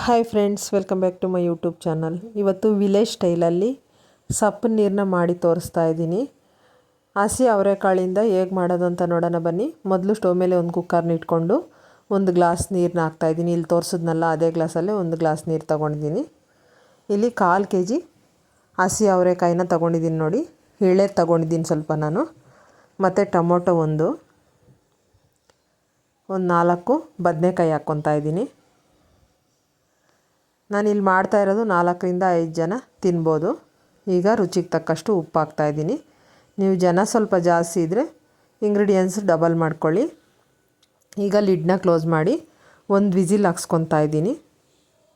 Hi friends, welcome back to my YouTube channel. ಇವತ್ತು village ಸ್ಟೈಲಲ್ಲಿ ಸಪ್ಪು ನೀರನ್ನ ಮಾಡಿ ತೋರಿಸ್ತಾ ಇದ್ದೀನಿ. ಹಸಿ ಅವರೆಕಾಳಿಂದ ಹೇಗೆ ಮಾಡೋದು ಅಂತ ನೋಡೋಣ ಬನ್ನಿ. ಮೊದಲು ಸ್ಟವ್ ಮೇಲೆ ಒಂದು ಕುಕ್ಕರ್ನ ಇಟ್ಕೊಂಡು ಒಂದು ಗ್ಲಾಸ್ ನೀರನ್ನ ಹಾಕ್ತಾಯಿದ್ದೀನಿ. ಇಲ್ಲಿ ತೋರಿಸಿದ್ನಲ್ಲ ಅದೇ ಗ್ಲಾಸಲ್ಲೇ ಒಂದು ಗ್ಲಾಸ್ ನೀರು ತೊಗೊಂಡಿದ್ದೀನಿ. ಇಲ್ಲಿ 1/4 kg ಹಸಿ ಅವರೆಕಾಯಿನ ತೊಗೊಂಡಿದ್ದೀನಿ ನೋಡಿ. ಎಳೆದು ತೊಗೊಂಡಿದ್ದೀನಿ ಸ್ವಲ್ಪ ನಾನು. ಮತ್ತು ಟೊಮೊಟೊ ಒಂದು 4 ಬದನೆಕಾಯಿ ಹಾಕ್ಕೊತಾ ಇದ್ದೀನಿ. ನಾನಿಲ್ಲಿ ಮಾಡ್ತಾ ಇರೋದು 4 ರಿಂದ 5 ಜನ ತಿನ್ಬೋದು. ಈಗ ರುಚಿಗೆ ತಕ್ಕಷ್ಟು ಉಪ್ಪು ಹಾಕ್ತಾಯಿದ್ದೀನಿ. ನೀವು ಜನ ಸ್ವಲ್ಪ ಜಾಸ್ತಿ ಇದ್ದರೆ ಇಂಗ್ರೀಡಿಯೆಂಟ್ಸ್ ಡಬಲ್ ಮಾಡ್ಕೊಳ್ಳಿ. ಈಗ ಲಿಡ್ನ ಕ್ಲೋಸ್ ಮಾಡಿ ಒಂದು ವಿಸಿಲ್ ಹಾಕ್ಸ್ಕೊತಾ ಇದ್ದೀನಿ.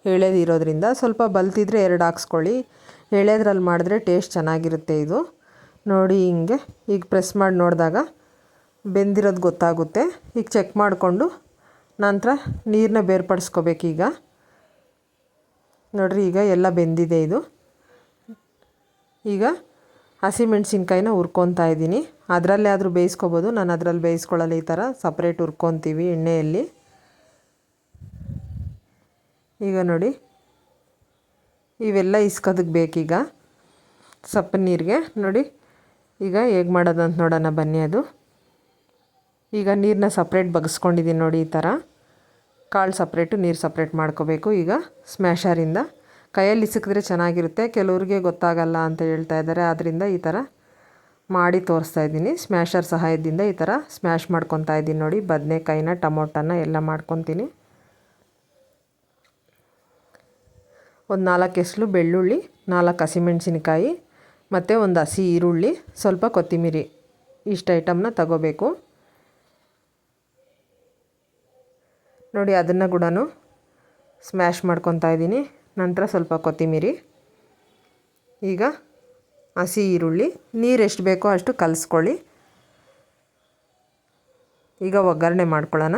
ಎಳೆದಿರೋದ್ರಿಂದ ಸ್ವಲ್ಪ ಬಲ್ತಿದ್ರೆ 2 ಹಾಕ್ಸ್ಕೊಳ್ಳಿ. ಎಳೆದ್ರಲ್ಲಿ ಮಾಡಿದ್ರೆ ಟೇಸ್ಟ್ ಚೆನ್ನಾಗಿರುತ್ತೆ ಇದು. ನೋಡಿ ಹಿಂಗೆ ಈಗ ಪ್ರೆಸ್ ಮಾಡಿ ನೋಡಿದಾಗ ಬೆಂದಿರೋದು ಗೊತ್ತಾಗುತ್ತೆ. ಈಗ ಚೆಕ್ ಮಾಡಿಕೊಂಡು ನಂತರ ನೀರನ್ನ ಬೇರ್ಪಡಿಸ್ಕೋಬೇಕೀಗ. ನೋಡಿರಿ ಈಗ ಎಲ್ಲ ಬೆಂದಿದೆ ಇದು. ಈಗ ಹಸಿಮೆಣ್ಸಿನ್ಕಾಯಿನ ಹುರ್ಕೊತಾ ಇದ್ದೀನಿ. ಅದರಲ್ಲೇ ಆದರೂ ಬೇಯಿಸ್ಕೊಬೋದು, ನಾನು ಅದರಲ್ಲಿ ಬೇಯಿಸ್ಕೊಳ್ಳಲ್ಲ. ಈ ಥರ ಸಪ್ರೇಟ್ ಹುರ್ಕೊತೀವಿ ಎಣ್ಣೆಯಲ್ಲಿ. ಈಗ ನೋಡಿ ಇವೆಲ್ಲ ಇಸ್ಕೋದಕ್ಕೆ ಬೇಕೀಗ ಸಪ್ಪು ನೀರಿಗೆ. ನೋಡಿ ಈಗ ಹೇಗೆ ಮಾಡೋದು ಅಂತ ನೋಡೋಣ ಬನ್ನಿ. ಅದು ಈಗ ನೀರನ್ನ ಸಪ್ರೇಟ್ ಬಗ್ಸ್ಕೊಂಡಿದ್ದೀನಿ ನೋಡಿ. ಈ ಥರ ಕಾಳು ಸಪ್ರೇಟು ನೀರು ಸಪ್ರೇಟ್ ಮಾಡ್ಕೋಬೇಕು. ಈಗ ಸ್ಮ್ಯಾಶರಿಂದ ಕೈಯಲ್ಲಿ ಇಸಿಕಿದ್ರೆ ಚೆನ್ನಾಗಿರುತ್ತೆ, ಕೆಲವ್ರಿಗೆ ಗೊತ್ತಾಗಲ್ಲ ಅಂತ ಹೇಳ್ತಾ ಇದ್ದಾರೆ. ಆದ್ದರಿಂದ ಈ ಥರ ಮಾಡಿ ತೋರಿಸ್ತಾ ಇದ್ದೀನಿ. ಸ್ಮ್ಯಾಶರ್ ಸಹಾಯದಿಂದ ಈ ಥರ ಸ್ಮ್ಯಾಶ್ ಮಾಡ್ಕೊತಾ ಇದ್ದೀನಿ ನೋಡಿ. ಬದನೆಕಾಯಿನ ಟೊಮೊಟೊನ ಎಲ್ಲ ಮಾಡ್ಕೊತೀನಿ. ಒಂದು 4 ಎಸಳು ಬೆಳ್ಳುಳ್ಳಿ, 4 ಹಸಿಮೆಣ್ಸಿನ್ಕಾಯಿ ಮತ್ತು ಒಂದು ಹಸಿ ಈರುಳ್ಳಿ, ಸ್ವಲ್ಪ ಕೊತ್ತಂಬರಿ, ಇಷ್ಟು ಐಟಮ್ನ ತಗೋಬೇಕು ನೋಡಿ. ಅದನ್ನು ಕೂಡ ಸ್ಮ್ಯಾಶ್ ಮಾಡ್ಕೊತಾ ಇದ್ದೀನಿ. ನಂತರ ಸ್ವಲ್ಪ ಕೊತ್ತಂಬರಿ, ಈಗ ಹಸಿ ಈರುಳ್ಳಿ, ನೀರು ಎಷ್ಟು ಬೇಕೋ ಅಷ್ಟು ಕಲಿಸ್ಕೊಳ್ಳಿ. ಈಗ ಒಗ್ಗರಣೆ ಮಾಡ್ಕೊಳ್ಳೋಣ.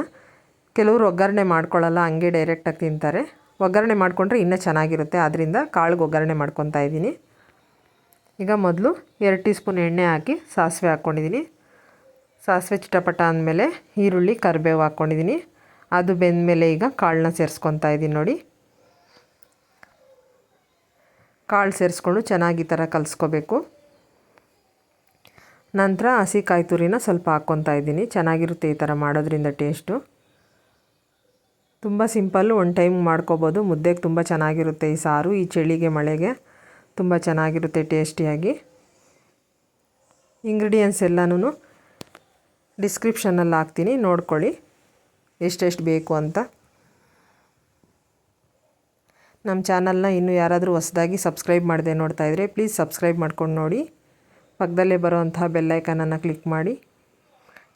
ಕೆಲವರು ಒಗ್ಗರಣೆ ಮಾಡ್ಕೊಳ್ಳಲ್ಲ, ಹಂಗೆ ಡೈರೆಕ್ಟಾಗಿ ತಿಂತಾರೆ. ಒಗ್ಗರಣೆ ಮಾಡಿಕೊಂಡ್ರೆ ಇನ್ನೂ ಚೆನ್ನಾಗಿರುತ್ತೆ. ಆದ್ದರಿಂದ ಕಾಳಿಗೆ ಒಗ್ಗರಣೆ ಮಾಡ್ಕೊತಾ ಇದ್ದೀನಿ. ಈಗ ಮೊದಲು 2 ಟೀ ಸ್ಪೂನ್ ಎಣ್ಣೆ ಹಾಕಿ ಸಾಸಿವೆ ಹಾಕ್ಕೊಂಡಿದ್ದೀನಿ. ಸಾಸಿವೆ ಚಿಟಪಟ ಅಂದಮೇಲೆ ಈರುಳ್ಳಿ, ಕರಿಬೇವು ಹಾಕ್ಕೊಂಡಿದ್ದೀನಿ. ಅದು ಬೆಂದಮೇಲೆ ಈಗ ಕಾಳನ್ನ ಸೇರಿಸ್ಕೊತಾ ಇದ್ದೀನಿ ನೋಡಿ. ಕಾಳು ಸೇರಿಸ್ಕೊಂಡು ಚೆನ್ನಾಗಿ ಈ ಥರ ಕಲಿಸ್ಕೋಬೇಕು. ನಂತರ ಹಸಿ ಕಾಯಿ ತುರಿನ ಸ್ವಲ್ಪ ಹಾಕ್ಕೊತಾ ಇದ್ದೀನಿ. ಚೆನ್ನಾಗಿರುತ್ತೆ ಈ ಥರ ಮಾಡೋದ್ರಿಂದ ಟೇಸ್ಟು. ತುಂಬ ಸಿಂಪಲ್ಲು, ಒಂದು ಟೈಮ್ ಮಾಡ್ಕೋಬೋದು. ಮುದ್ದೆಗೆ ತುಂಬ ಚೆನ್ನಾಗಿರುತ್ತೆ ಈ ಸಾರು. ಈ ಚಳಿಗೆ ಮಳೆಗೆ ತುಂಬ ಚೆನ್ನಾಗಿರುತ್ತೆ ಟೇಸ್ಟಿಯಾಗಿ. ಇಂಗ್ರೀಡಿಯೆಂಟ್ಸ್ ಎಲ್ಲನೂ ಡಿಸ್ಕ್ರಿಪ್ಷನಲ್ಲಿ ಹಾಕ್ತೀನಿ, ನೋಡ್ಕೊಳ್ಳಿ ಎಷ್ಟೆಷ್ಟು ಬೇಕು ಅಂತ. ನಮ್ಮ ಚಾನಲ್ನ ಇನ್ನೂ ಯಾರಾದರೂ ಹೊಸದಾಗಿ ಸಬ್ಸ್ಕ್ರೈಬ್ ಮಾಡದೆ ನೋಡ್ತಾ ಇದ್ದರೆ ಪ್ಲೀಸ್ ಸಬ್ಸ್ಕ್ರೈಬ್ ಮಾಡ್ಕೊಂಡು ನೋಡಿ. ಪಕ್ಕದಲ್ಲೇ ಬರೋವಂತಹ ಬೆಲ್ಲೈಕನನ್ನು ಕ್ಲಿಕ್ ಮಾಡಿ.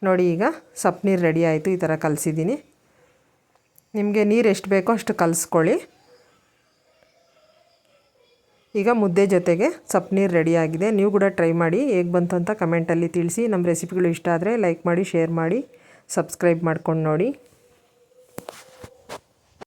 ನೋಡಿ ಈಗ ಸಪ್ಪು ನೀರು ರೆಡಿ ಆಯಿತು. ಈ ಥರ ಕಲಸಿದ್ದೀನಿ. ನಿಮಗೆ ನೀರು ಎಷ್ಟು ಬೇಕೋ ಅಷ್ಟು ಕಲಿಸ್ಕೊಳ್ಳಿ. ಈಗ ಮುದ್ದೆ ಜೊತೆಗೆ ಸಪ್ಪು ನೀರು ರೆಡಿಯಾಗಿದೆ. ನೀವು ಕೂಡ ಟ್ರೈ ಮಾಡಿ, ಹೇಗೆ ಬಂತು ಅಂತ ಕಮೆಂಟಲ್ಲಿ ತಿಳಿಸಿ. ನಮ್ಮ ರೆಸಿಪಿಗಳು ಇಷ್ಟ ಆದರೆ ಲೈಕ್ ಮಾಡಿ, ಶೇರ್ ಮಾಡಿ, ಸಬ್ಸ್ಕ್ರೈಬ್ ಮಾಡ್ಕೊಂಡು ನೋಡಿ.